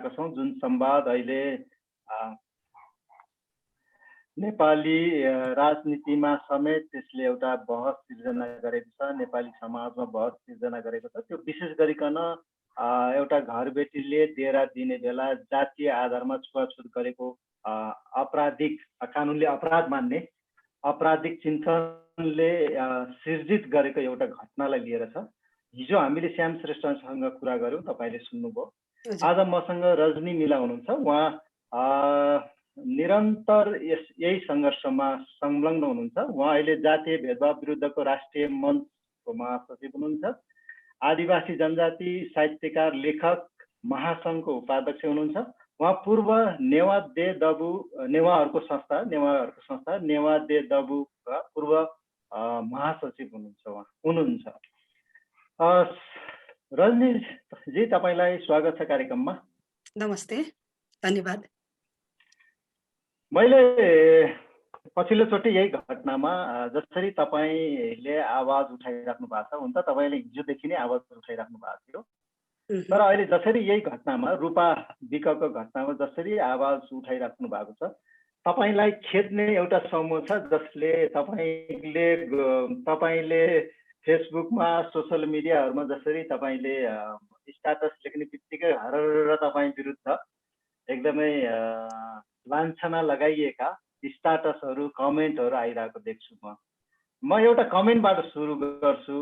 छौँ जुन संवाद अहिले नेपाली राजनीतिमा समेत त्यसले एउटा बहस सिर्जना गरेको छ, नेपाली समाजमा बहस सिर्जना गरेको छ। त्यो विशेष गरिकन एउटा घरबेटीले देरा दिने बेला जातीय आधारमा छुवाछुत गरेको आपराधिक कानुनले अपराध मान्ने आपराधिक चिन्तनले सिर्जित गरेको एउटा घटनालाई लिएर छ। हिजो हामीले श्याम श्रेष्ठसँग कुरा गऱ्यौँ, तपाईँले सुन्नुभयो। आज मसँग रजनी मिला हुनुहुन्छ। उहाँ निरन्तर यही सङ्घर्षमा संलग्न हुनुहुन्छ। उहाँ अहिले जातीय भेदभाव विरुद्धको राष्ट्रिय मञ्चको महासचिव हुनुहुन्छ। आदिवासी जनजाति साहित्यकार लेखक महासङ्घको उपाध्यक्ष हुनुहुन्छ। उहाँ पूर्व नेवा दे दबु नेवाहरूको संस्था नेवा दे दबुका पूर्व महासचिव हुनुहुन्छ। रजनीजी, तपाईँलाई स्वागत छ कार्यक्रममा। नमस्ते, धन्यवाद। मैले पछिल्लोचोटि यही घटनामा जसरी तपाईँले आवाज उठाइराख्नु भएको छ, हुन्छ तपाईँले हिजोदेखि नै आवाज उठाइराख्नु भएको थियो, तर अहिले जसरी यही घटनामा रूपा विकको घटनामा जसरी आवाज उठाइराख्नु भएको छ, तपाईँलाई खेद्ने एउटा समूह छ जसले तपाईँले फेसबुकमा सोसल मिडियाहरूमा जसरी तपाईँले स्ट्याटस लेख्ने बित्तिकै हर तपाईँ विरुद्ध एकदमै लान्छना लगाइएका स्ट्याटसहरू कमेन्टहरू आइरहेको देख्छु। म एउटा कमेन्टबाट सुरु गर्छु।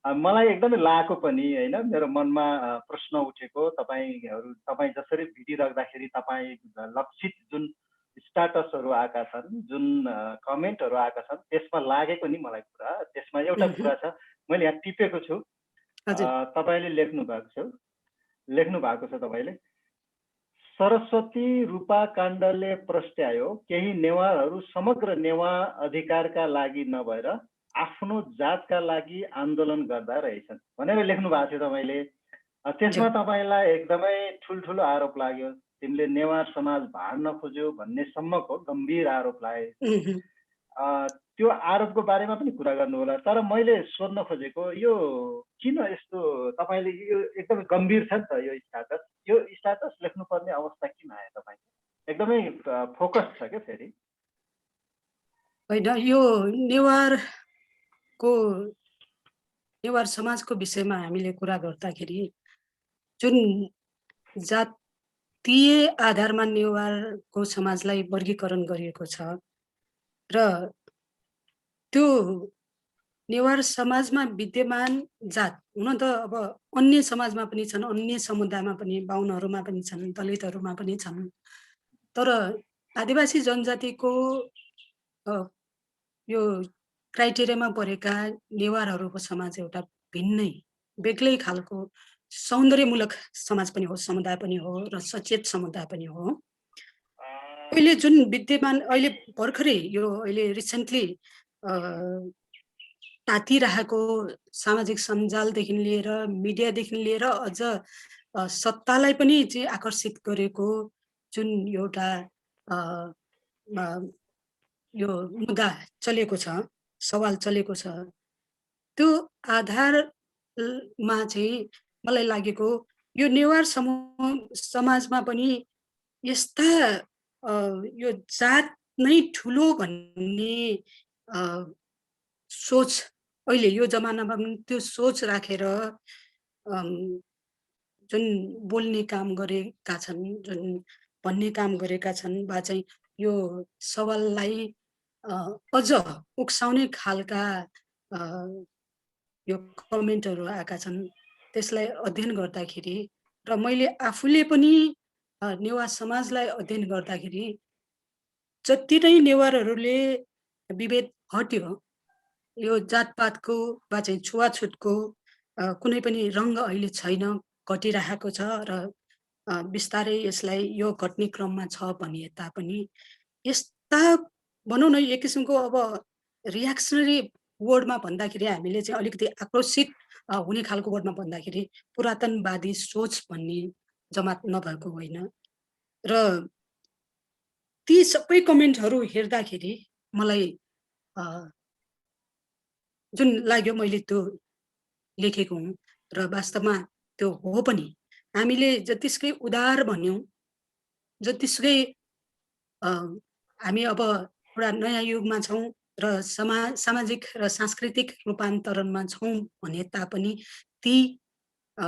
मलाई एकदमै लागेको पनि होइन, मेरो मनमा प्रश्न उठेको, तपाईँ जसरी भिडियो राख्दाखेरि तपाईँ लक्षित जुन स्ट्याटसहरू आएका छन्, जुन कमेन्टहरू आएका छन्, त्यसमा लागेको नि मलाई कुरा। त्यसमा एउटा कुरा छ, मैले यहाँ टिपेको छु। तपाईँले लेख्नु भएको छ तपाईँले, सरस्वती रूपा काण्डले प्रस्ट्यायो, केही नेवारहरू समग्र नेवा अधिकारका लागि नभएर आफ्नो जातका लागि आन्दोलन गर्दा रहेछन् भनेर लेख्नु भएको थियो तपाईँले। त्यसमा तपाईँलाई एकदमै ठुल्ठुलो आरोप लाग्यो, तिमीले नेवार समाज भाड्न खोज्यो भन्ने सम्मको गम्भीर आरोप लाग्यो। त्यो आरोपको बारेमा पनि कुरा गर्नु होला, तर मैले सोध्न खोजेको यो किन यस्तो तपाईँले यो एकदमै गम्भीर छ नि त यो स्ट्याटस लेख्नुपर्ने अवस्था किन आयो? तपाईँ एकदमै फोकस छ क्या फेरि? होइन, यो नेवार समाजको विषयमा हामीले कुरा गर्दाखेरि जुन जातीय आधारमा नेवारको समाजलाई वर्गीकरण गरिएको छ र त्यो नेवार समाजमा विद्यमान जात हुन त अब अन्य समाजमा पनि छन्, अन्य समुदायमा पनि, बाहुनहरूमा पनि छन्, दलितहरूमा पनि छन्, तर आदिवासी जनजातिको यो क्राइटेरियामा परेका नेवारहरूको समाज एउटा भिन्नै बेग्लै खालको सौन्दर्यमूलक समाज पनि हो, समुदाय पनि हो र सचेत समुदाय पनि हो। अहिले जुन विद्यमान अहिले भर्खरै यो अहिले रिसेन्टली तातिरहेको सामाजिक सञ्जालदेखि लिएर मिडियादेखि लिएर अझ सत्तालाई पनि चाहिँ आकर्षित गरेको जुन एउटा यो मुद्दा चलेको छ, सवाल चलेको छ, त्यो आधारमा चाहिँ मलाई लागेको यो नेवार समाजमा पनि यस्ता यो जात नै ठुलो भन्ने सोच अहिले यो जमानामा पनि त्यो सोच राखेर जुन बोल्ने काम गरेका छन्, जुन भन्ने काम गरेका छन्, वा चाहिँ यो सवाललाई अझ उक्साउने खालका यो कमेन्टहरू आएका छन्। त्यसलाई अध्ययन गर्दाखेरि र मैले आफूले पनि नेवार समाजलाई अध्ययन गर्दाखेरि जति नै नेवारहरूले विभेद हट्यो, यो जातपातको वा चाहिँ छुवाछुतको कुनै पनि रङ्ग अहिले छैन, घटिरहेको छ र बिस्तारै यसलाई यो घट्ने क्रममा छ भने तापनि यस्ता भनौँ न एक किसिमको अब रियाक्सनरी वर्डमा भन्दाखेरि हामीले चाहिँ अलिकति आक्रोशित हुने खालको वर्डमा भन्दाखेरि पुरातनवादी सोच भन्ने जमात नभएको होइन। र ती सबै कमेन्टहरू हेर्दाखेरि मलाई जुन लाग्यो मैले त्यो लेखेको हुँ र वास्तवमा त्यो हो पनि। हामीले जतिसुकै उदार भन्यौँ, जतिसुकै हामी अब एउटा नयाँ युगमा छौँ र सामाजिक र सांस्कृतिक रूपान्तरणमा छौँ भने तापनि ती अ,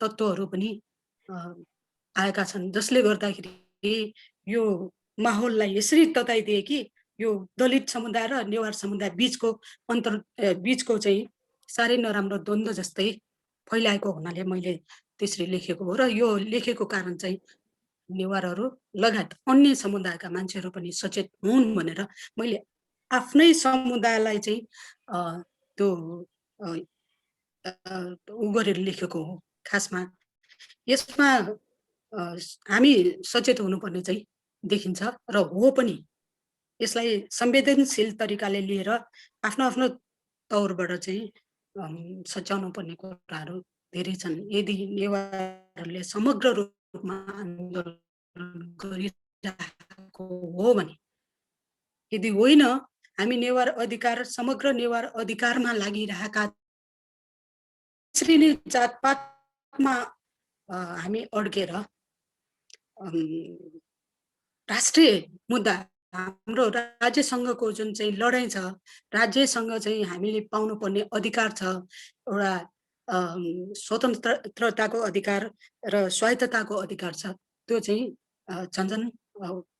तत्त्वहरू पनि अ, आएका छन्। जसले गर्दाखेरि यो माहौललाई यसरी तताइदिए कि यो दलित समुदाय र नेवार समुदाय बिचको चाहिँ साह्रै नराम्रो द्वन्द्व जस्तै फैलाएको हुनाले मैले त्यसरी लेखेको हो र यो लेखेको कारण चाहिँ नेवारहरू लगायत अन्य समुदायका मान्छेहरू पनि सचेत हुन् भनेर मैले आफ्नै समुदायलाई चाहिँ अ, त्यो अ उ गरेर लेखेको हो खासमा। यसमा हामी सचेत हुनुपर्ने चाहिँ देखिन्छ र हो पनि। यसलाई संवेदनशील तरिकाले लिएर आफ्नो तौरबाट चाहिँ सच्याउनु पर्ने कुराहरू धेरै छन्। यदि नेवारहरूले समग्र रूपमा आन्दोलन गरिरहेको हो भने, यदि होइन हामी समग्र नेवार अधिकारमा लागिरहेका त्यसरी नै जातपातमा हामी अड्केर राष्ट्रिय मुद्दा हाम्रो राज्यसँगको जुन चाहिँ लडाइँ छ, राज्यसँग चाहिँ हामीले पाउनुपर्ने अधिकार छ, एउटा स्वतन्त्रताको अधिकार र स्वायत्तताको अधिकार छ, त्यो चाहिँ झन्झन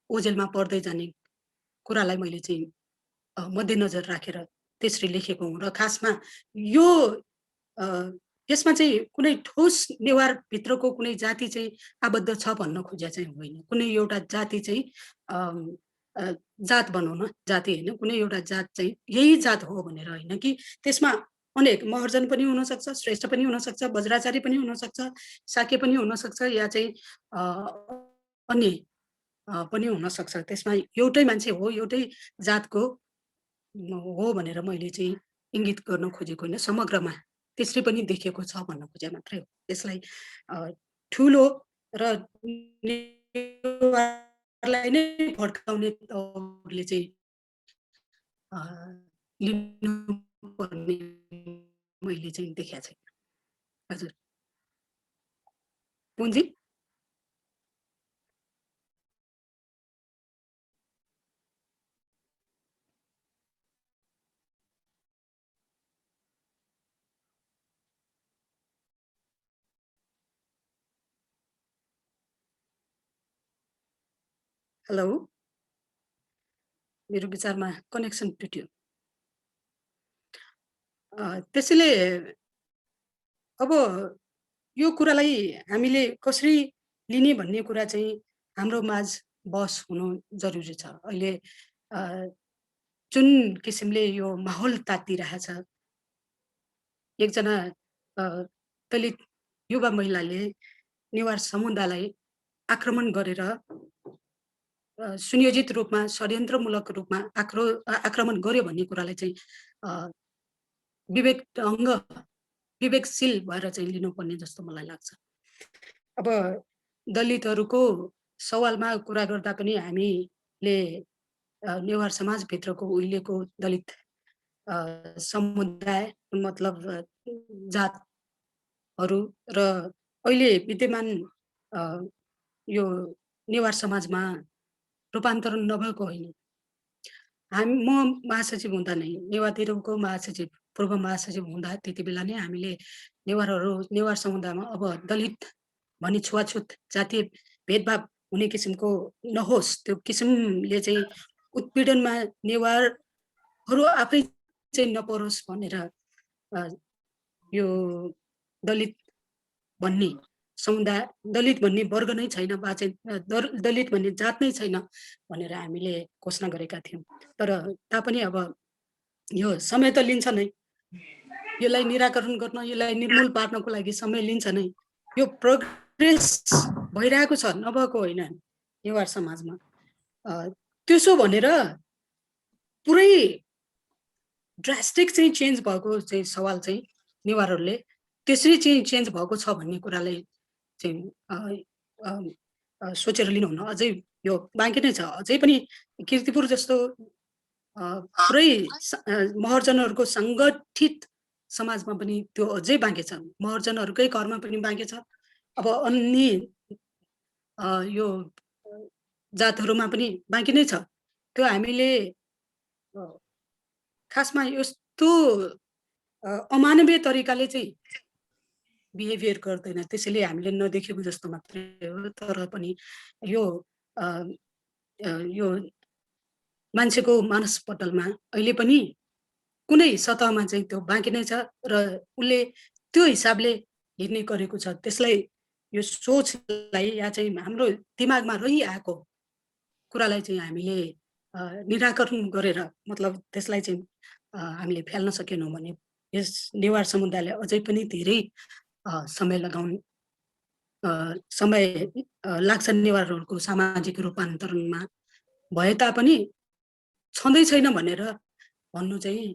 ओझेलमा पर्दै जाने कुरालाई मैले चाहिँ मध्यनजर राखेर त्यसरी लेखेको हुँ र खासमा यो अ, यसमा चाहिँ कुनै ठोस नेवारभित्रको कुनै जाति चाहिँ आबद्ध छ भन्न खोजेको चाहिँ होइन। कुनै एउटा जाति चाहिँ अम, अ, जात भनौँ न, जाति होइन, कुनै एउटा जात चाहिँ यही जात हो भनेर होइन कि त्यसमा अनेक महर्जन पनि हुनसक्छ, श्रेष्ठ पनि हुनसक्छ, वज्राचारी पनि हुनसक्छ, शाक्य पनि हुनसक्छ या चाहिँ अन्य पनि हुनसक्छ। त्यसमा एउटै मान्छे हो, एउटै जातको हो भनेर मैले चाहिँ इङ्गित गर्न खोजेको होइन, समग्रमा त्यसरी पनि देखिएको छ भन्न खोजे मात्रै हो। त्यसलाई ठुलो र नेवारलाई नै भड्काउने तौरले चाहिँ अ, लिनुपर्ने मैले चाहिँ देखेको छैन। हजुर, पुन्जी? हेलो? मेरो विचारमा कनेक्सन टुट्यो। त्यसैले अब यो कुरालाई हामीले कसरी लिने भन्ने कुरा चाहिँ हाम्रो माझ बहस हुनु जरुरी छ। अहिले अ, जुन किसिमले यो माहौल तातिरहेछ, एकजना अ, दलित युवा महिलाले नेवार समुदायलाई आक्रमण गरेर सुनियोजित रूपमा, षड्यन्त्रमूलक रूपमा आक्रमण गर्यो भन्ने कुरालाई चाहिँ अ, विवेकढङ्ग विवेकशील भएर चाहिँ लिनुपर्ने जस्तो मलाई लाग्छ। अब दलितहरूको सवालमा कुरा गर्दा पनि हामीले नेवार समाजभित्रको उहिलेको दलित समुदाय मतलब जातहरू र अहिले विद्यमान अ, यो नेवार समाजमा रूपान्तरण नभएको होइन। म महासचिव हुँदा नै नेवारतिरको महासचिव, पूर्व महासचिव हुँदा त्यति बेला नै हामीले नेवार समुदायमा अब दलित भनी छुवाछुत, जातीय भेदभाव हुने किसिमको नहोस्, त्यो किसिमले चाहिँ उत्पीडनमा नेवारहरू आफै चाहिँ नपरोस् भनेर यो दलित भन्ने समुदाय, दलित भन्ने वर्ग नै छैन वा चाहिँ दलित भन्ने जात नै छैन भनेर हामीले घोषणा गरेका थियौँ। तर तापनि अब यो समय त लिन्छ नै। यसलाई निराकरण गर्न, यसलाई निर्मूल पार्नको लागि समय लिन्छ नै। यो प्रोग्रेस भइरहेको छ, नभएको होइन नेवार समाजमा। त्यसो भनेर पुरै ड्रास्टिक चाहिँ चेन्ज भएको चाहिँ सवाल चाहिँ नेवारहरूले त्यसरी चाहिँ चेन्ज भएको छ भन्ने कुरालाई चाहिँ सोचेर लिनुहुन्न। अझै यो बाँकी नै छ। अझै पनि कीर्तिपुर जस्तो पुरै महर्जनहरूको सङ्गठित समाजमा पनि त्यो अझै बाँकी छ। महर्जनहरूकै घरमा पनि बाँकी छ। अब अन्य यो जातहरूमा पनि बाँकी नै छ। त्यो हामीले खासमा यस्तो अमानवीय तरिकाले चाहिँ बिहेभियर गर्दैन। त्यसैले हामीले नदेखेको जस्तो मात्रै हो। तर पनि यो अ अ, यो मान्छेको मानसपटलमा अहिले पनि कुनै सतहमा चाहिँ त्यो बाँकी नै छ र उसले त्यो हिसाबले हिँड्ने गरेको छ। त्यसलाई यो सोचलाई या चाहिँ हाम्रो दिमागमा रहिआएको कुरालाई चाहिँ हामीले निराकरण गरेर मतलब त्यसलाई चाहिँ हामीले फ्याल्न सकेनौँ भने यस नेवार समुदायले अझै पनि धेरै समय समय लाग्छ नेवारहरूको सामाजिक रूपान्तरणमा। भए तापनि छँदै छैन भनेर भन्नु चाहिँ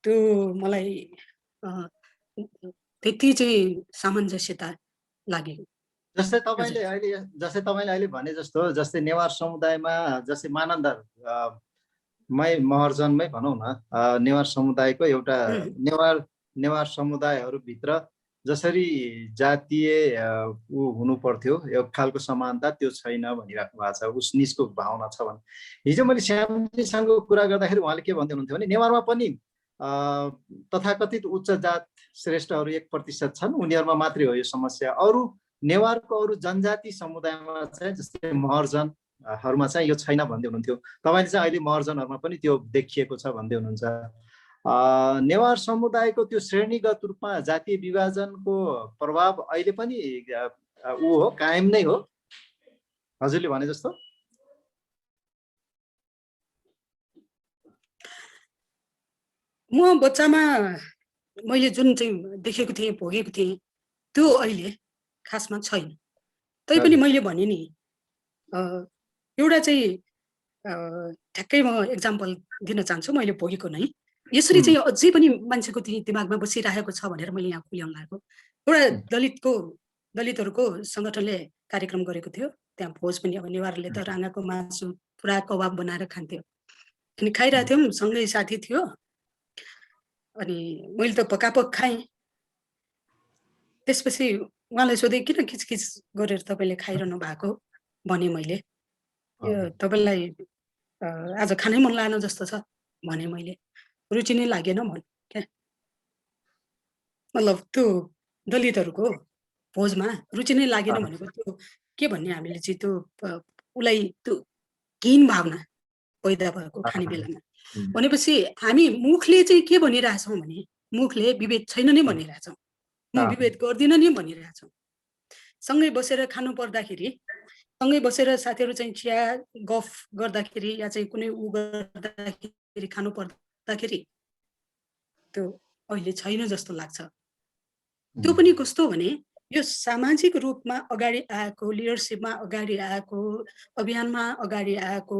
त्यो मलाई अ, त्यति चाहिँ सामञ्जस्यता लागेको। हजुर। जस्तै तपाईँले अहिले भने जस्तो जस्तै नेवार समुदायमा जस्तै मानन्दर महर्जनमै भनौँ न नेवार समुदायको एउटा नेवार समुदायहरूभित्र जसरी जातीय ऊ हुनु पर्थ्यो एक खालको समानता त्यो छैन भनिराख्नु भएको छ, उस निजको भावना छ भने। हिजो मैले श्यामजीसँग कुरा गर्दाखेरि उहाँले के भन्दै हुनुहुन्थ्यो भने नेवारमा पनि तथाकथित उच्च जात श्रेष्ठहरू 1% छन्, उनीहरूमा मात्रै हो यो समस्या। अरू नेवारको अरू जनजाति समुदायमा चाहिँ जस्तै महर्जनहरूमा चाहिँ यो छैन भन्दै हुनुहुन्थ्यो। तपाईँले चाहिँ अहिले महर्जनहरूमा पनि त्यो देखिएको छ भन्दै हुनुहुन्छ। नेवार समुदायको त्यो श्रेणीगत रूपमा जातीय विभाजनको प्रभाव अहिले पनि ऊ हो, कायम नै हो हजुरले भने जस्तो? म बच्चामा मैले जुन चाहिँ देखेको थिएँ, भोगेको थिएँ, त्यो अहिले खासमा छैन। तैपनि मैले भने नि एउटा चाहिँ ठ्याक्कै म एक्जाम्पल दिन चाहन्छु मैले भोगेको नै। यसरी चाहिँ अझै पनि मान्छेको दिमागमा बसिरहेको छ भनेर मैले यहाँ खुल्याउन लागेको। एउटा दलितहरूको सङ्गठनले कार्यक्रम गरेको थियो। त्यहाँ भोज पनि अब नेवारले त राँगाको मासु पुरा कबाब बनाएर खान्थ्यो। अनि खाइरहेको थियौँ, सँगै साथी थियो। अनि मैले त पकापक खाएँ। त्यसपछि उहाँलाई सोधेँ, किन खिचखिच गरेर तपाईँले खाइरहनु भएको भने मैले। तपाईँलाई आज खानै मन लागेन जस्तो छ भने मैले। रुचि नै लागेन भने क्या। मतलब त्यो दलितहरूको भोजमा रुचि नै लागेन भनेको त्यो के भन्ने हामीले चाहिँ त्यो उसलाई त्यो घिन भावना पैदा भएको खाने बेलामा। भनेपछि हामी मुखले चाहिँ के भनिरहेछौँ भने मुखले विभेद छैन नै भनिरहेछौँ, म विभेद गर्दिनँ नि भनिरहेछौँ। सँगै बसेर खानु पर्दाखेरि, सँगै बसेर साथीहरू चाहिँ चिया गफ गर्दाखेरि या चाहिँ कुनै ऊ गर्दाखेरि खानु पर्दाखेरि त्यो अहिले छैन जस्तो लाग्छ। त्यो पनि कस्तो भने यो सामाजिक रूपमा अगाडि आएको, लिडरसिपमा अगाडि आएको, अभियानमा अगाडि आएको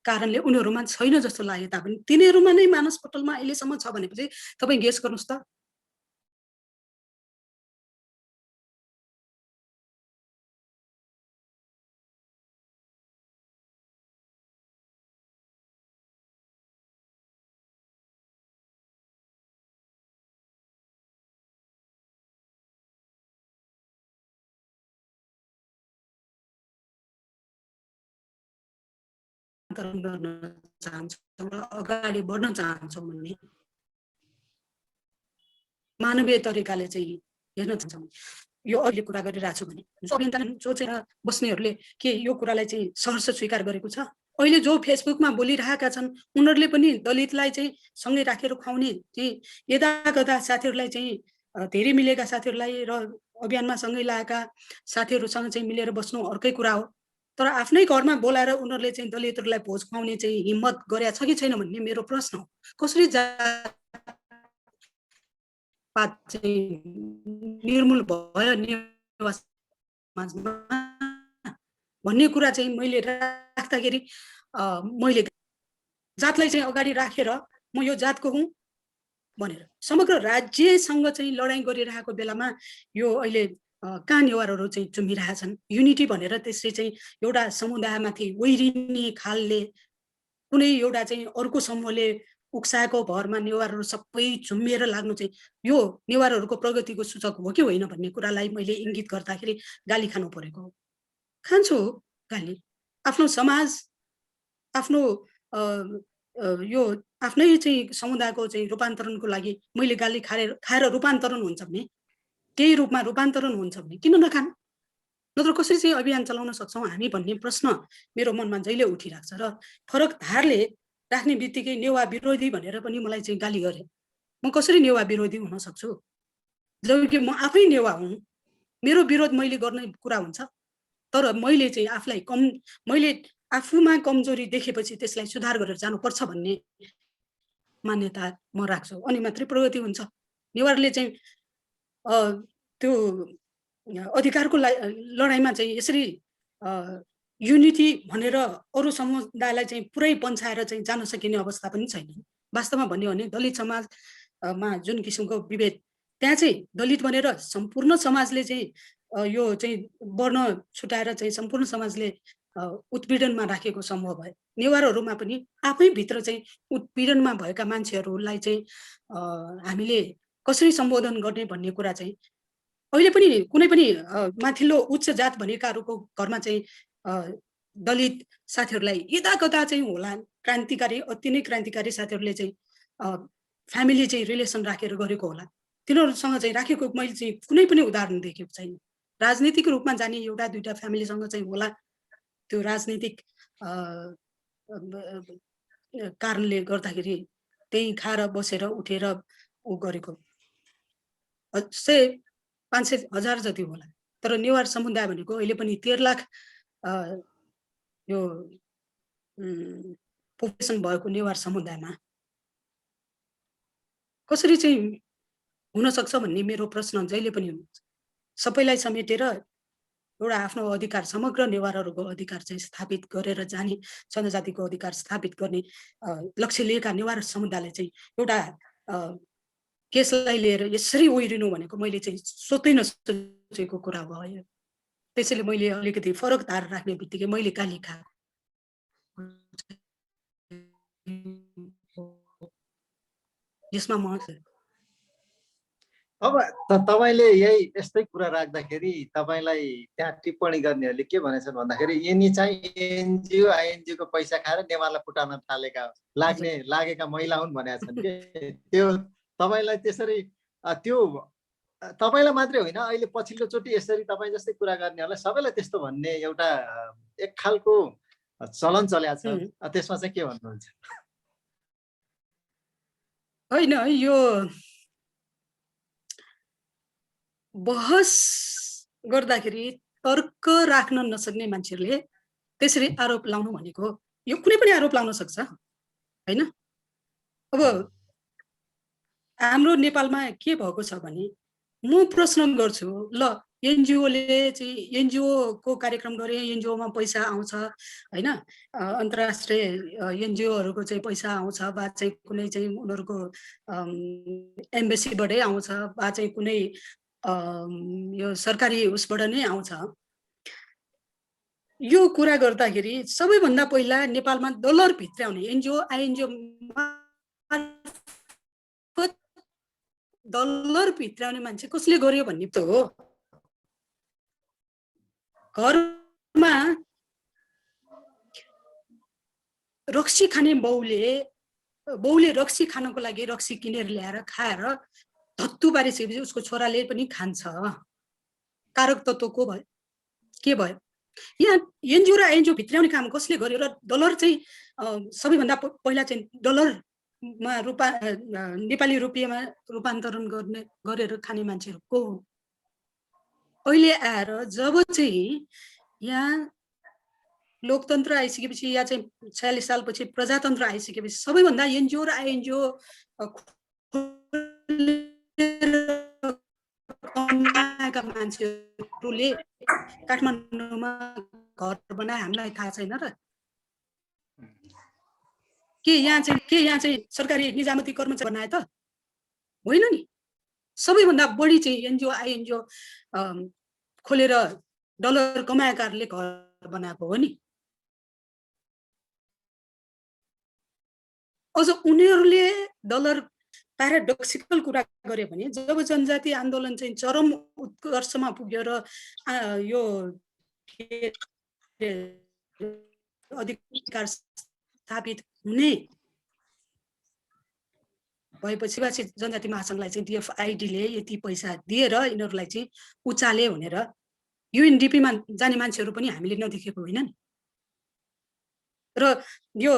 कारणले उनीहरूमा छैन जस्तो लागे तापनि तिनीहरूमा नै मानसपटलमा अहिलेसम्म छ भनेपछि तपाईँ गेस गर्नुहोस् त। गर्न चाहन्छौँ र अगाडि बढ्न चाहन्छौँ भन्ने मानवीय तरिकाले चाहिँ हेर्न चाहन्छौँ। यो अहिले कुरा गरिरहेको छु भने अभियन्ता सोचेर बस्नेहरूले के यो कुरालाई चाहिँ सहर्ष स्वीकार गरेको छ? अहिले जो फेसबुकमा बोलिरहेका छन् उनीहरूले पनि दलितलाई चाहिँ सँगै राखेर खुवाउने चाहिँ यदाकदा साथीहरूलाई चाहिँ धेरै मिलेका साथीहरूलाई र अभियानमा सँगै लागेका साथीहरूसँग चाहिँ मिलेर बस्नु अर्कै कुरा हो। तर आफ्नै घरमा बोलाएर उनीहरूले चाहिँ दलितहरूलाई भोज खुवाउने चाहिँ हिम्मत गरेका छ कि छैन भन्ने मेरो प्रश्न हो। कसरी जातपात चाहिँ निर्मूल भयो नेवार समाजमा भन्ने कुरा चाहिँ मैले राख्दाखेरि मैले जातलाई चाहिँ अगाडि राखेर म यो जातको हुँ भनेर समग्र राज्यसँग चाहिँ लडाइँ गरिरहेको बेलामा यो अहिले कहाँ नेवारहरू चाहिँ चुमिरहेछन् युनिटी भनेर त्यसले चाहिँ एउटा समुदायमाथि ओइरिने खालले कुनै एउटा चाहिँ अर्को समूहले उक्साएको भरमा नेवारहरू सबै झुम्मिएर लाग्नु चाहिँ यो नेवारहरूको प्रगतिको सूचक हो कि होइन भन्ने कुरालाई मैले इङ्गित गर्दाखेरि गाली खानु परेको हो। खान्छु गाली। आफ्नो समाज, आफ्नो यो आफ्नै चाहिँ समुदायको चाहिँ रूपान्तरणको लागि मैले गाली खाएर रूपान्तरण हुन्छ भने, त्यही रूपमा रूपान्तरण हुन्छ भने किन नखानु? नत्र कसरी चाहिँ अभियान चलाउन सक्छौँ हामी भन्ने प्रश्न मेरो मनमा जहिले उठिरहेको छ। र फरक धारले राख्ने बित्तिकै नेवा विरोधी भनेर पनि मलाई चाहिँ गाली गरे। म कसरी नेवा विरोधी हुन सक्छु? जबकि म आफै नेवा हुँ। मेरो विरोध मैले गर्ने कुरा हुन्छ। तर मैले चाहिँ आफूलाई मैले आफूमा कमजोरी देखेपछि त्यसलाई सुधार गरेर जानुपर्छ भन्ने मान्यता म राख्छु। अनि मात्रै प्रगति हुन्छ। नेवारले चाहिँ त्यो अधिकारको लडाइँमा चाहिँ यसरी युनिटी भनेर अरू समुदायलाई चाहिँ पुरै पन्छाएर चाहिँ जान सकिने अवस्था पनि छैन। वास्तवमा भन्यो भने दलित समाजमा जुन किसिमको विभेद, त्यहाँ चाहिँ दलित भनेर सम्पूर्ण समाजले चाहिँ यो चाहिँ वर्ण छुटाएर चाहिँ सम्पूर्ण समाजले उत्पीडनमा राखेको सम्भव भयो। नेवारहरूमा पनि आफैभित्र चाहिँ उत्पीडनमा भएका मान्छेहरूलाई चाहिँ हामीले कसरी सम्बोधन गर्ने भन्ने कुरा चाहिँ अहिले पनि कुनै पनि माथिल्लो उच्च जात भनेकाहरूको घरमा चाहिँ दलित साथीहरूलाई यदाकदा चाहिँ होला क्रान्तिकारी, अति नै क्रान्तिकारी साथीहरूले चाहिँ फ्यामिली चाहिँ रिलेसन राखेर गरेको होला। तिनीहरूसँग चाहिँ राखेको मैले चाहिँ कुनै पनि उदाहरण देखेको छैन। राजनीतिक रूपमा जाने एउटा दुईटा फ्यामिलीसँग चाहिँ होला, त्यो राजनीतिक कारणले गर्दाखेरि त्यही खाएर बसेर उठेर ऊ गरेको 500,000 जति होला। तर नेवार समुदाय भनेको अहिले पनि 13 लाख यो पोपुलेसन भएको नेवार समुदायमा कसरी चाहिँ हुन सक्छ भन्ने मेरो प्रश्न जहिले पनि हुन्छ। सबैलाई समेटेर एउटा आफ्नो अधिकार, समग्र नेवारहरूको अधिकार चाहिँ स्थापित गरेर जाने, जनजातिको अधिकार स्थापित गर्ने लक्ष्य लिएका नेवार समुदायले चाहिँ एउटा केसलाई लिएर यसरी ओइरिनु भनेको मैले चाहिँ सोच्दै नसोचेको कुरा भयो। त्यसैले मैले अलिकति फरक धार राख्ने बित्तिकै मैले गाली खाएको। यसमा म अब तपाईले यही यस्तै कुरा राख्दाखेरि तपाईलाई त्यहाँ टिप्पणी गर्नेहरूले के भनेछन् भन्दाखेरि यिनी चाहिँ एनजिओ आइएनजिओको पैसा खाएर नेवारलाई फुटाउन लागेका महिला हुन् भनेका छन् के। त्यो तपाईलाई त्यसरी त्यो तपाईलाई मात्रै होइन, अहिले पछिल्लो चोटि यसरी तपाईँ जस्तै कुरा गर्नेहरूलाई सबैलाई त्यस्तो भन्ने एउटा एक खालको चलन चलेको छ। त्यसमा चाहिँ के भन्नुहुन्छ? होइन, यो बहस गर्दाखेरि तर्क राख्न नसक्ने मान्छेहरूले त्यसरी आरोप लाउनु भनेको यो कुनै पनि आरोप लाउन सक्छ हैन। अब हाम्रो नेपालमा के भएको छ भने म प्रश्न गर्छु, ल एनजिओले चाहिँ एनजिओको कार्यक्रम गरे, एनजिओमा पैसा आउँछ हैन, अन्तर्राष्ट्रिय एनजिओहरूको चाहिँ पैसा आउँछ वा चाहिँ कुनै चाहिँ उनीहरूको एम्बेसीबाटै आउँछ वा चाहिँ कुनै यो सरकारी उसबाट नै आउँछ। यो कुरा गर्दाखेरि सबैभन्दा पहिला नेपालमा डलर भित्राउने एनजिओ आइएनजिओ डलर भित्राउने मान्छे कसले गर्यो भन्ने त हो। घरमा रक्सी खाने बाउले रक्सी खानको लागि रक्सी किनेर ल्याएर खाएर धत्तु पारिसकेपछि उसको छोराले पनि खान्छ। कारक तत्त्व को भयो? के भयो? यहाँ एनजिओ र आइएनजिओ भित्राउने काम कसले गर्यो र डलर चाहिँ सबैभन्दा पहिला चाहिँ डलरमा नेपाली रुपियाँमा रूपान्तरण गरेर खाने मान्छेहरू को हो? अहिले आएर जब चाहिँ यहाँ लोकतन्त्र आइसकेपछि या चाहिँ 46 सालपछि प्रजातन्त्र आइसकेपछि सबैभन्दा एनजिओ र आइएनजिओ कमाएका मान्छेहरूले काठमाडौँमा घर बनाए हामीलाई थाहा छैन र? के यहाँ चाहिँ सरकारी निजामती कर्मचारी बनाए त होइन नि। सबैभन्दा बढी चाहिँ एनजिओ आइएनजिओ खोलेर डलर कमाएकाहरूले घर बनाएको हो नि। अझ उनीहरूले डलर प्याराडोक्सिकल कुरा गरे भने जब जनजाति आन्दोलन चाहिँ चरम उत्कर्षमा पुग्यो र यो अधिकार स्थापित हुने भएपछि वासी जनजाति महासङ्घलाई चाहिँ डिएफआइडीले यति पैसा दिएर यिनीहरूलाई चाहिँ उचाले भनेर युएनडिपीमा जाने मान्छेहरू पनि हामीले नदेखेको होइन नि। र यो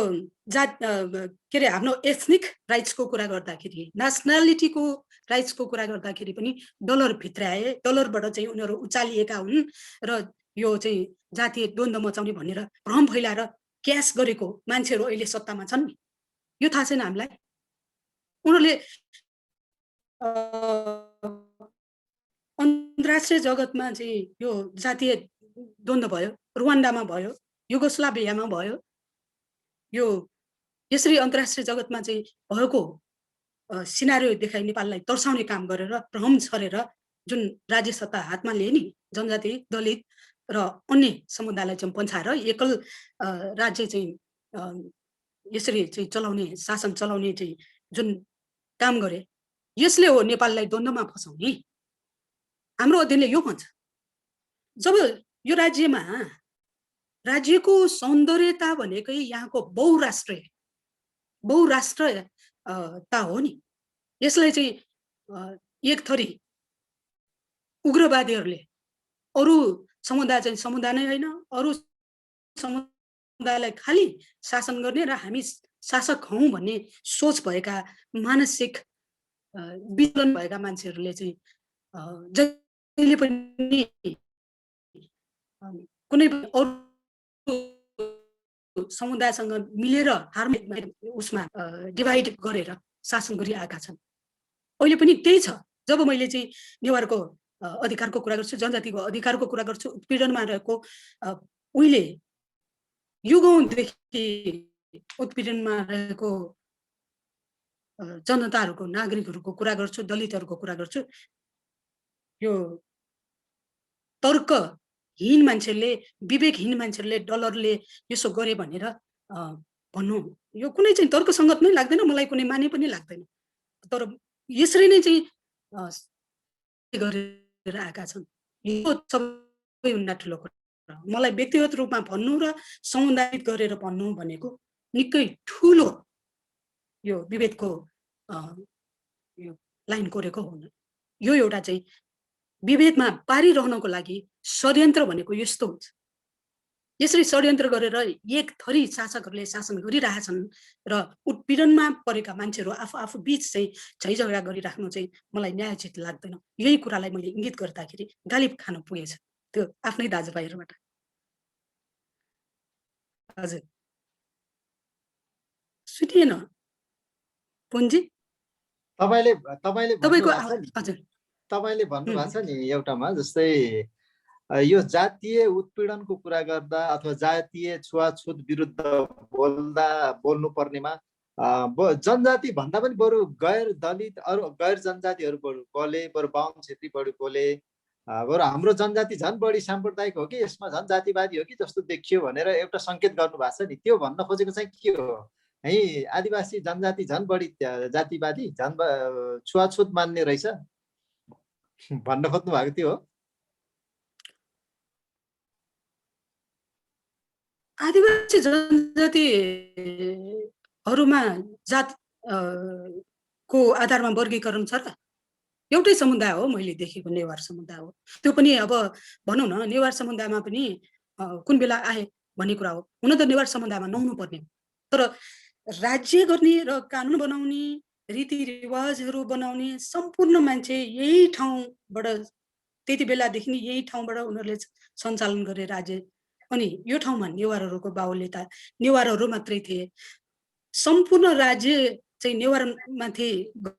जात के अरे आफ्नो एथनिक राइट्सको कुरा गर्दाखेरि नेसनालिटीको राइट्सको कुरा गर्दाखेरि पनि डलर भित्राए, डलरबाट चाहिँ उनीहरू उचालिएका हुन् र यो चाहिँ जातीय द्वन्द्व मचाउने भनेर भ्रम फैलाएर क्यास गरेको मान्छेहरू अहिले सत्तामा छन् नि। यो थाहा छैन हामीलाई। उनीहरूले अन्तर्राष्ट्रिय जगतमा चाहिँ यो जातीय द्वन्द्व भयो, रुवान्डामा भयो, युगोस्लाभियामा भयो, यो यसरी अन्तर्राष्ट्रिय जगतमा चाहिँ भएको सिनारियो देखाइ नेपाललाई तर्साउने काम गरेर भ्रम छरेर जुन राज्य सत्ता हातमा लिए नि जनजाति, दलित र अन्य समुदायलाई चाहिँ पन्छाएर एकल राज्य चाहिँ यसरी चाहिँ चलाउने, शासन चलाउने चाहिँ जुन काम गरे, यसले हो नेपाललाई द्वन्द्वमा फसाउने। हाम्रो अध्ययनले यो भन्छ। जब यो राज्यको सौन्दर्यता भनेकै यहाँको बहुराष्ट्रता हो नि। यसलाई चाहिँ एक थरी उग्रवादीहरूले अरू समुदाय चाहिँ समुदाय नै होइन, अरू समुदायलाई खाली शासन गर्ने र हामी शासक हौँ भन्ने सोच भएका मानसिक विचलन भएका मान्छेहरूले चाहिँ जहिले पनि कुनै अरू समुदायसँग मिलेर उसमा डिभाइड गरेर शासन गरिआएका छन्। अहिले पनि त्यही छ। जब मैले चाहिँ नेवारको अधिकारको कुरा गर्छु, जनजातिको अधिकारको कुरा गर्छु, उत्पीडनमा रहेको उहिले युगौँदेखि उत्पीडनमा रहेको जनताहरूको, नागरिकहरूको कुरा गर्छु, दलितहरूको कुरा गर्छु, यो तर्कहीन मान्छेले, विवेकहीन मान्छेले डलरले यसो गरे भनेर भन्नु यो कुनै चाहिँ तर्कसङ्गत नै लाग्दैन, मलाई कुनै माने पनि लाग्दैन। तर यसरी नै चाहिँ गरेर आएका छन्। यो सबैभन्दा ठुलो कुरा। मलाई व्यक्तिगत रूपमा भन्नु र समुदायित गरेर भन्नु भनेको निकै ठुलो यो विभेदको यो लाइन कोरेको हुन्। यो एउटा चाहिँ विभेदमा पारिरहनको लागि षड्यन्त्र भनेको यस्तो हुन्छ। यसरी षड्यन्त्र गरेर एक थरी शासकहरूले शासन गरिरहेछन् र उत्पीडनमा परेका मान्छेहरू आफू बीच चाहिँ झैझगडा गरिराख्नु चाहिँ मलाई न्यायोचित लाग्दैन। यही कुरालाई मैले इङ्गित गर्दाखेरि गाली खान पुगेछ त्यो आफ्नै दाजुभाइहरूबाट। हजुर सुनिएन पुन्जी? तपाईँले तपाईँको हजुर तपाईँले भन्नुभएको छ नि एउटामा, जस्तै यो जातीय उत्पीडनको कुरा गर्दा अथवा जातीय छुवाछुत विरुद्ध बोल्नु पर्नेमा जनजाति भन्दा पनि बरु गैर दलित अरू गैर जनजातिहरू बरु बोले, बरु बाहुन छेत्री बढी बोले, बरु हाम्रो जनजाति झन् बढी साम्प्रदायिक हो कि यसमा झन् जातिवादी हो कि जस्तो देखियो भनेर एउटा सङ्केत गर्नुभएको छ नि। त्यो भन्न खोजेको चाहिँ के हो? है आदिवासी जनजाति झन् बढी जातिवादी, झन् छुवाछुत मान्ने रहेछ भन्न खोज्नु भएको थियो हो? आदिवासी जनजातिहरूमा जात को आधारमा वर्गीकरण छ र? एउटै समुदाय हो, मैले देखेको नेवार समुदाय हो। त्यो पनि अब भनौँ न नेवार समुदायमा पनि कुन बेला आए भन्ने कुरा हो। हुन त नेवार समुदायमा नहुनु पर्ने, तर राज्य गर्ने र कानुन बनाउने, रीतिरिवाजहरू बनाउने सम्पूर्ण मान्छे यही ठाउँबाट, त्यति बेलादेखि नै यही ठाउँबाट उनीहरूले सञ्चालन गरे राज्य। अनि यो ठाउँमा नेवारहरूको बाहुल्यता, नेवारहरू मात्रै थिए। सम्पूर्ण राज्य चाहिँ नेवारमाथि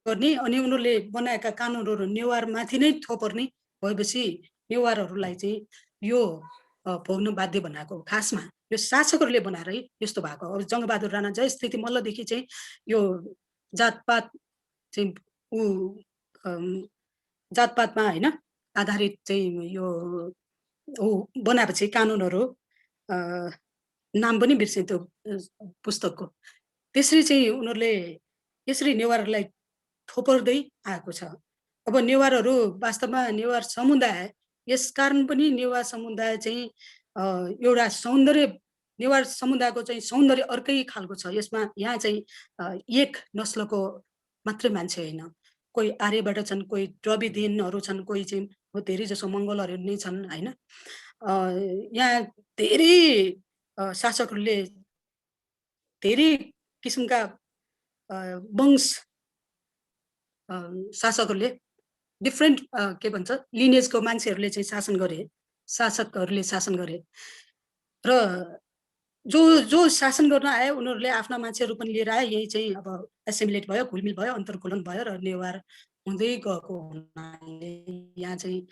गर्ने अनि उनीहरूले बनाएका कानुनहरू नेवारमाथि नै थोपर्ने भएपछि नेवारहरूलाई चाहिँ यो भोग्न बाध्य बनाएको। खासमा यो शासकहरूले बनाएरै यस्तो भएको। अब जङ्गबहादुर राणा जय स्थिति मल्लदेखि चाहिँ यो जातपात चाहिँ जातपातमा होइन आधारित चाहिँ यो बनाएपछि कानुनहरू, नाम पनि बिर्सेँ त्यो पुस्तकको, त्यसरी चाहिँ उनीहरूले यसरी नेवारहरूलाई थोपर्दै आएको छ। अब नेवारहरू वास्तवमा नेवार समुदाय यसकारण पनि नेवार समुदाय चाहिँ एउटा सौन्दर्य नेवार समुदायको चाहिँ सौन्दर्य अर्कै खालको छ। यसमा यहाँ चाहिँ एक नस्लको मात्रै मान्छे होइन, कोही आर्यबाट छन्, कोही द्रविडियनहरू छन्, कोही चाहिँ धेरै जसो मङ्गोलहरू नै छन् होइन। यहाँ धेरै शासकहरूले धेरै किसिमका वंश शासकहरूले डिफ्रेन्ट के भन्छ लिनेजको मान्छेहरूले चाहिँ शासकहरूले शासन गरे र जो जो शासन गर्न आए उनीहरूले आफ्ना मान्छेहरू पनि लिएर आए। यही चाहिँ अब एसिमिलेट भयो, घुलमिल भयो, अन्तर्कुलन भयो र नेवार हुँदै गएको हुनाले यहाँ चाहिँ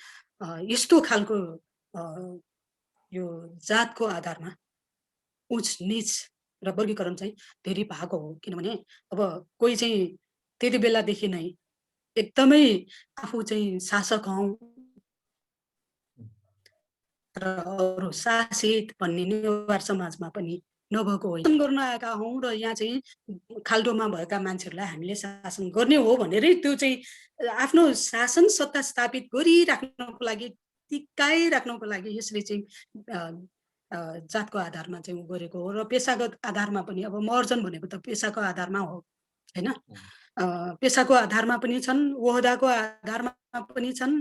यस्तो खालको यो जातको आधारमा उच निच र वर्गीकरण चाहिँ धेरै भएको हो। किनभने अब कोही चाहिँ त्यति बेलादेखि नै एकदमै आफू चाहिँ शासक हौँ र अरू शासित भन्ने नेवार समाजमा पनि नभएको होइन। शासन गर्न आएका हौँ र यहाँ चाहिँ खाल्डोमा भएका मान्छेहरूलाई हामीले शासन गर्ने हो भनेरै त्यो चाहिँ आफ्नो शासन सत्ता स्थापित गरिराख्नको लागि, टिकाइराख्नको लागि यसले चाहिँ जातको आधारमा चाहिँ गरेको हो। र पेसागत आधारमा पनि अब महर्जन भनेको त पेसाको आधारमा हो होइन। पेसाको आधारमा पनि छन्, ओहदाको आधारमा पनि छन्,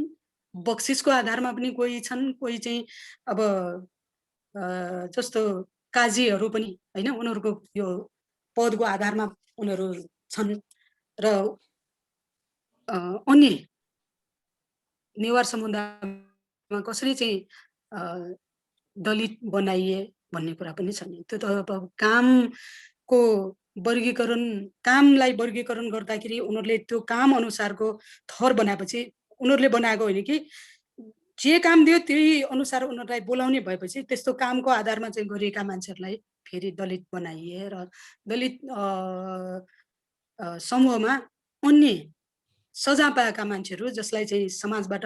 बक्सिसको आधारमा पनि कोही छन्, कोही चाहिँ अब जस्तो काजीहरू पनि होइन, उनीहरूको यो पदको आधारमा उनीहरू छन्। र अन्य नेवार समुदायमा कसरी चाहिँ दलित बनाइए भन्ने कुरा पनि छ नि। त्यो त अब कामको वर्गीकरण, कामलाई वर्गीकरण गर्दाखेरि उनीहरूले त्यो काम अनुसारको थर बनाएपछि उनीहरूले बनाएको होइन कि जे काम दियो त्यही अनुसार उनीहरूलाई बोलाउने भएपछि त्यस्तो कामको आधारमा चाहिँ गरिएका मान्छेहरूलाई फेरि दलित बनाइए र दलित समूहमा अन्य सजा पाएका मान्छेहरू जसलाई चाहिँ समाजबाट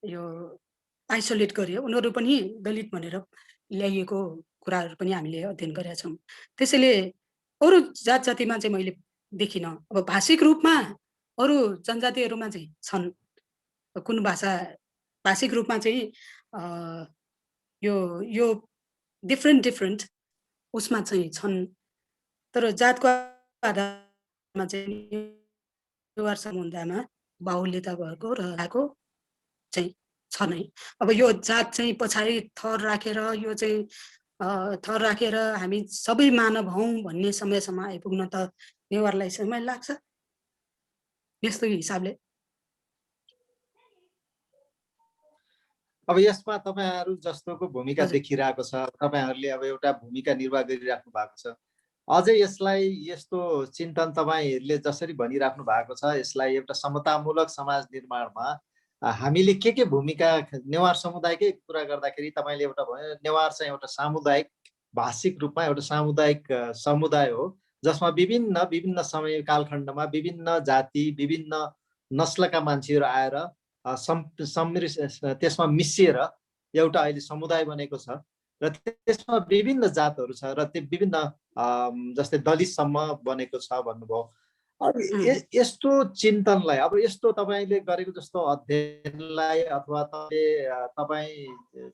यो आइसोलेट गरियो उनीहरू पनि दलित भनेर ल्याइएको कुराहरू पनि हामीले अध्ययन गरेका छौँ। त्यसैले अरू जात जातिमा चाहिँ मैले देखिनँ। अब भाषिक रूपमा अरू जनजातिहरूमा चाहिँ छन्, कुन भाषा भाषिक रूपमा चाहिँ यो डिफ्रेन्ट उसमा चाहिँ छन्, तर जातको आधारमा चाहिँ नेवार समुदायमा बाहुल्यता भएको र आएको चाहिँ छ नै। अब यो जात चाहिँ पछाडि थर राखेर यो चाहिँ थर राखेर हामी सबै मानव हौँ भन्ने समयसम्म आइपुग्न त नेवारलाई समय लाग्छ। यस्तो हिसाबले अब यसमा तपाईहरु जस्तोको भूमिका देखिरहेको छ, तपाईहरुले अब एउटा भूमिका निर्वाह गरिराख्नु भएको छ। अझै यसलाई यस्तो चिन्तन तपाईहरुले जसरी भनिराख्नु भएको छ, यसलाई एउटा समतामूलक समाज निर्माणमा हामीले के भूमिका नेवार समुदायकै कुरा गर्दाखेरि तपाईले एउटा भयो नेवार चाहिँ एउटा सामुदायिक भाषिक रूपमा एउटा सामुदायिक समुदाय हो जसमा विभिन्न समय कालखण्डमा विभिन्न जाति विभिन्न नस्लका मान्छेहरू आएर त्यसमा मिसिएर एउटा अहिले समुदाय बनेको छ र त्यसमा विभिन्न जातहरू छ र त्यो विभिन्न जस्तै दलितसम्म बनेको छ भन्नुभयो। यस्तो चिन्तनलाई अब यस्तो तपाईले गरेको जस्तो अध्ययनलाई अथवा तपाई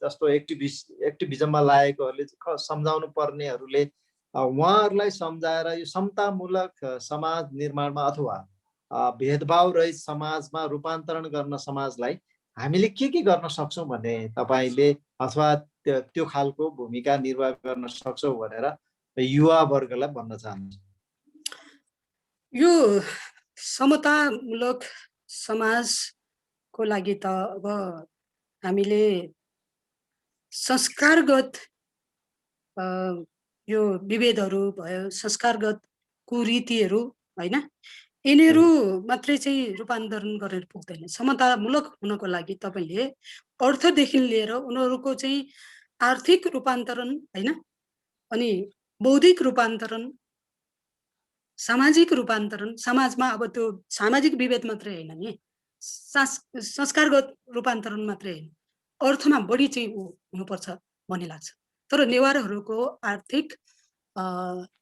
जस्तो एक्टिभिजममा लागेकोहरूले सम्झाउनु पर्नेहरूले उहाँहरूलाई सम्झाएर यो समतामूलक समाज निर्माणमा अथवा भेदभाव रहित समाजमा रूपान्तरण गर्न समाजलाई हामीले के गर्न सक्छौं भन्ने तपाईले अथवा त्यो खालको भूमिका निर्वाह गर्न सक्छौं भनेर युवा वर्गलाई भन्न चाहन्छु। यो समतामूलक समाजको लागि त अब हामीले संस्कारगत यो विभेदहरू भयो, संस्कारगत कुरीतिहरू हैन, यिनीहरू मात्रै चाहिँ रूपान्तरण गरेर पुग्दैन। समतामूलक हुनको लागि तपाईले अर्थदेखि लिएर उनीहरूको चाहिँ आर्थिक रूपान्तरण हैन, अनि बौद्धिक रूपान्तरण, सामाजिक रूपान्तरण, समाजमा अब त्यो सामाजिक विभेद मात्रै हैन नि, संस्कारगत रूपान्तरण मात्रै हैन, अर्थमा बढी चाहिँ हुनुपर्छ भन्ने लाग्छ। तर नेवारहरूको आर्थिक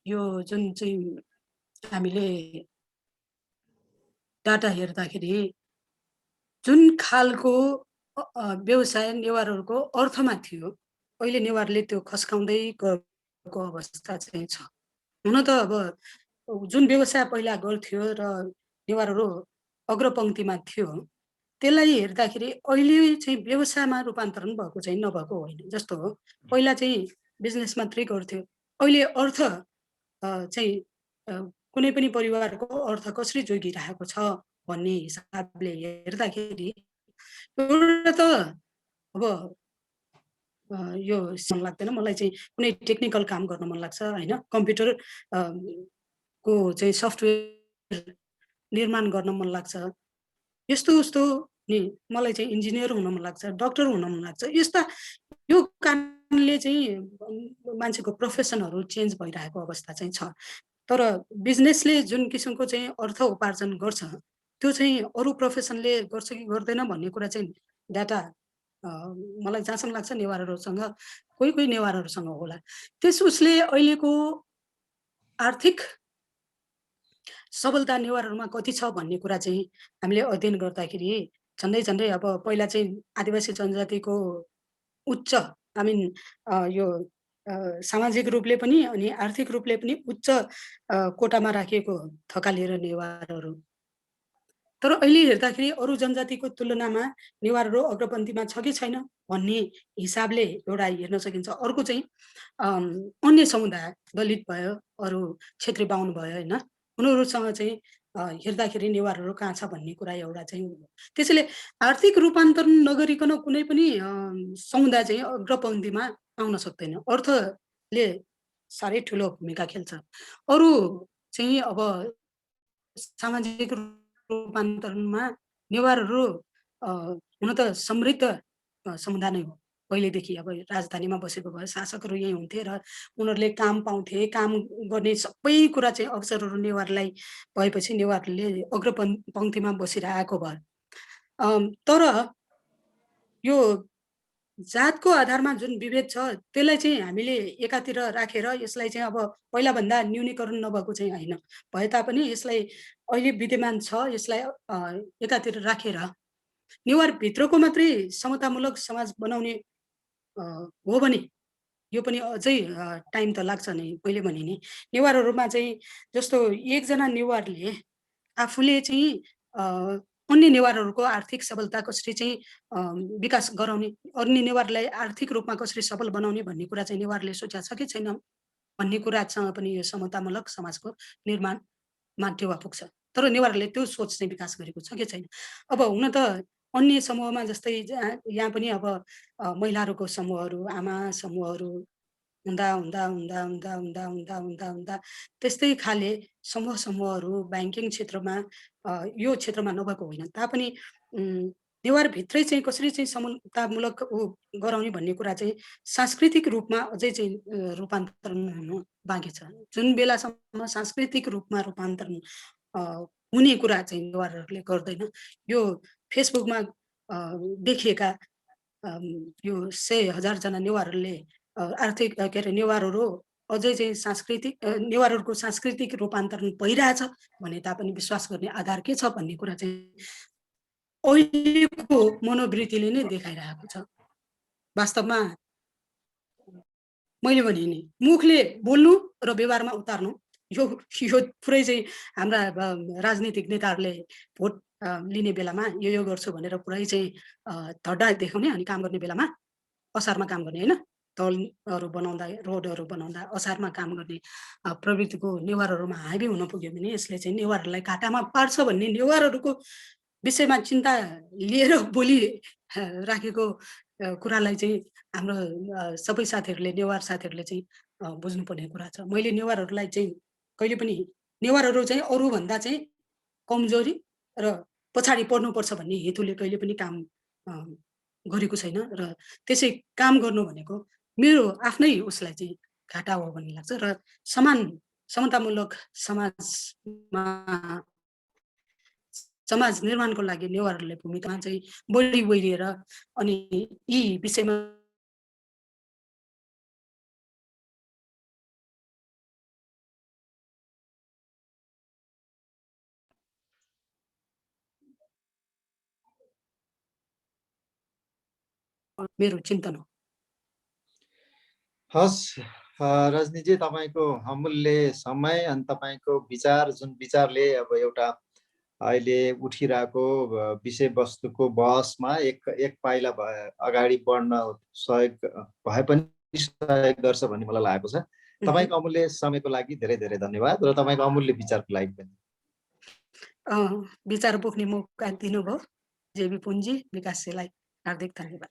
यो जुन चाहिँ हामीले डाटा हेर्दाखेरि जुन खालको व्यवसाय नेवारहरूको अर्थमा थियो, अहिले नेवारले त्यो खस्काउँदै गएको अवस्था चाहिँ छ। हुन त अब जुन व्यवसाय पहिला गर्थ्यो र नेवारहरू अग्रपङ्क्तिमा थियो, त्यसलाई हेर्दाखेरि अहिले चाहिँ व्यवसायमा रूपान्तरण भएको चाहिँ नभएको होइन। जस्तो हो, पहिला चाहिँ बिजनेस मात्रै गर्थ्यो, अहिले अर्थ चाहिँ कुनै पनि परिवारको अर्थ कसरी जोगिरहेको छ भन्ने हिसाबले हेर्दाखेरि एउटा त अब यो मन लाग्दैन मलाई चाहिँ कुनै टेक्निकल काम गर्न मन लाग्छ होइन, कम्प्युटर को चाहिँ सफ्टवेयर निर्माण गर्न मन लाग्छ। यस्तो नि मलाई चाहिँ इन्जिनियर हुन मन लाग्छ, डक्टर हुन मन लाग्छ। यो कारणले चाहिँ मान्छेको प्रोफेसनहरू चेन्ज भइरहेको अवस्था चाहिँ छ। तर बिजनेसले जुन किसिमको चाहिँ अर्थ उपार्जन गर्छ, त्यो चाहिँ अरू प्रोफेसनले गर्छ कि गर्दैन भन्ने कुरा चाहिँ डाटा मलाई जहाँसम्म लाग्छ नेवारहरूसँग कोही नेवारहरूसँग होला। त्यस उसले अहिलेको आर्थिक सबलता नेवारहरूमा कति छ भन्ने कुरा चाहिँ हामीले अध्ययन गर्दाखेरि झन्डै अब पहिला चाहिँ आदिवासी जनजातिको उच्च यो सामाजिक रूपले पनि अनि आर्थिक रूपले पनि उच्च कोटामा राखिएको थकालिएर नेवारहरू। तर अहिले हेर्दाखेरि अरू जनजातिको तुलनामा नेवारहरू अग्रपन्थीमा छ कि छैन भन्ने हिसाबले एउटा हेर्न सकिन्छ। अर्को चाहिँ अन्य समुदाय दलित भयो, अरू क्षेत्री बाहुन भयो होइन, उनीहरूसँग चाहिँ हेर्दाखेरि नेवारहरू कहाँ छ भन्ने कुरा एउटा चाहिँ हो। त्यसैले आर्थिक रूपान्तरण नगरिकन कुनै पनि समुदाय चाहिँ अग्रपन्थीमा आउन सक्दैन। अर्थले साह्रै ठुलो भूमिका खेल्छ। अरू चाहिँ अब सामाजिक रूपान्तरणमा नेवारहरू हुन त समृद्ध समुदाय नै हो। पहिलेदेखि अब राजधानीमा बसेको भए शासकहरू यहीँ हुन्थे र उनीहरूले काम पाउँथे, काम गर्ने सबै कुरा चाहिँ अवसरहरू नेवारलाई भएपछि नेवारले पङ्क्तिमा बसिरहेको भयो। तर यो जातको आधारमा जुन विभेद छ त्यसलाई चाहिँ हामीले एकातिर राखेर यसलाई चाहिँ अब पहिलाभन्दा न्यूनीकरण नभएको चाहिँ होइन, भए तापनि यसलाई अहिले विद्यमान छ, यसलाई एकातिर राखेर नेवारभित्रको मात्रै समतामूलक समाज बनाउने हो भने यो पनि अझै टाइम त लाग्छ नै। पहिले भने नि नेवारहरूमा चाहिँ जस्तो एकजना नेवारले आफूले चाहिँ अन्य नेवारहरूको आर्थिक सबलता कसरी चाहिँ विकास गराउने, अन्य नेवारलाई आर्थिक रूपमा कसरी सबल बनाउने भन्ने कुरा चाहिँ नेवारले सोचेको छ कि छैन भन्ने कुरासँग पनि यो समतामूलक समाजको निर्माणमा टेवा पुग्छ। तर नेवारले त्यो सोच चाहिँ विकास गरेको छ कि छैन। अब हुन त अन्य समूहमा जस्तै यहाँ पनि अब महिलाहरूको समूहहरू, आमा समूहहरू हुँदा हुँदा हुँदा हुँदा हुँदा हुँदा हुँदा हुँदा त्यस्तै खाले समूहहरू ब्याङ्किङ क्षेत्रमा यो क्षेत्रमा नभएको होइन तापनि नेवारभित्रै चाहिँ कसरी चाहिँ समतामूलक गराउने भन्ने कुरा चाहिँ सांस्कृतिक रूपमा अझै चाहिँ रूपान्तरण हुनु बाँकी छ। जुन बेलासम्म सांस्कृतिक रूपमा रूपान्तरण हुने कुरा चाहिँ नेवारहरूले गर्दैन। यो फेसबुकमा देखिएका यो 100,000 जना नेवारहरूले आर्थिक के अरे नेवारहरू अझै चाहिँ नेवारहरूको सांस्कृतिक रूपान्तरण भइरहेछ भने तापनि विश्वास गर्ने आधार के छ भन्ने कुरा चाहिँ अहिलेको मनोवृत्तिले नै देखाइरहेको छ। वास्तवमा मैले भने नि मुखले बोल्नु र व्यवहारमा उतार्नु यो पुरै चाहिँ हाम्रा राजनीतिक नेताहरूले भोट लिने बेलामा यो गर्छु भनेर पुरै चाहिँ धड्डा देखाउने अनि काम गर्ने बेलामा असारमा काम गर्ने होइन, दलहरू बनाउँदा रोडहरू बनाउँदा असारमा काम गर्ने प्रवृत्तिको नेवारहरूमा हाबी हुन पुग्यो भने यसले चाहिँ नेवारहरूलाई घाटामा पार्छ भन्ने नेवारहरूको विषयमा चिन्ता लिएर बोली राखेको कुरालाई चाहिँ हाम्रो सबै साथीहरूले नेवार साथीहरूले चाहिँ बुझ्नुपर्ने कुरा छ। मैले नेवारहरूलाई चाहिँ कहिले पनि नेवारहरू चाहिँ अरूभन्दा चाहिँ कमजोरी र पछाडि पर्नुपर्छ भन्ने हेतुले कहिले पनि काम गरेको छैन र त्यसै काम गर्नु भनेको मेरो आफ्नै उसलाई चाहिँ घाटा हो भन्ने लाग्छ र समतामूलक समाज निर्माणको लागि नेवारहरूले भूमिकामा चाहिँ बढी गहिरिएर अनि यी विषयमा मेरो चिन्तन हो। हस् रजनीजी, तपाईँको अमूल्य समय अनि तपाईँको विचार, जुन विचारले अब एउटा अहिले उठिरहेको विषयवस्तुको बहसमा एक पाइला अगाडि बढ्न सहयोग भए पनि सहयोग गर्छ भन्ने मलाई लागेको छ। तपाईँको अमूल्य समयको लागि धेरै धेरै धन्यवाद र तपाईँको अमूल्य विचारको लागि पनि। विचार पोख्ने मौका दिनुभयो जेबी पुन्जी विकासजीलाई हार्दिक धन्यवाद।